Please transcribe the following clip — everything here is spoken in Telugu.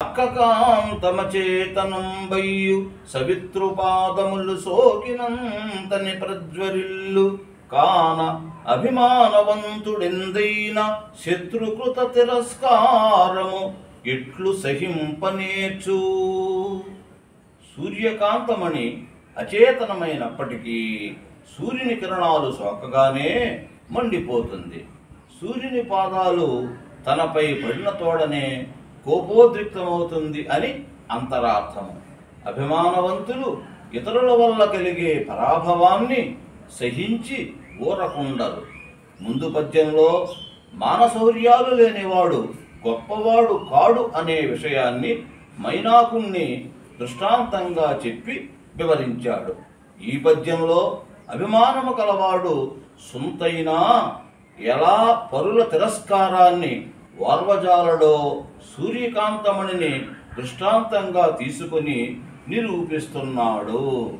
అక్కకాంతమచేతనంబయ్యు సవితృపాదములు సోకినంతని ప్రజ్వరిల్లు కాన అభిమానవంతుడెందైన శత్రుకృత తిరస్కారము ఇట్లు సహింపనేర్చు. సూర్యకాంతమణి అచేతనమైనప్పటికీ సూర్యుని కిరణాలు సోకగానే మండిపోతుంది. సూర్యుని పాదాలు తనపై పడిన తోడనే కోపోద్రిక్తమవుతుంది అని అంతరార్థము. అభిమానవంతులు ఇతరుల వల్ల కలిగే పరాభవాన్ని సహించి ఊరకుండరు. ముందు పద్యంలో మానశౌర్యాలు లేనివాడు గొప్పవాడు కాడు అనే విషయాన్ని మైనాకుణ్ణి దృష్టాంతంగా చెప్పి వివరించాడు. ఈ పద్యంలో అభిమానము కలవాడు సొంతైనా ఎలా పరుల తిరస్కారాన్ని వార్వజాలడో సూర్యకాంతమణిని దృష్టాంతంగా తీసుకుని నిరూపిస్తున్నాడు.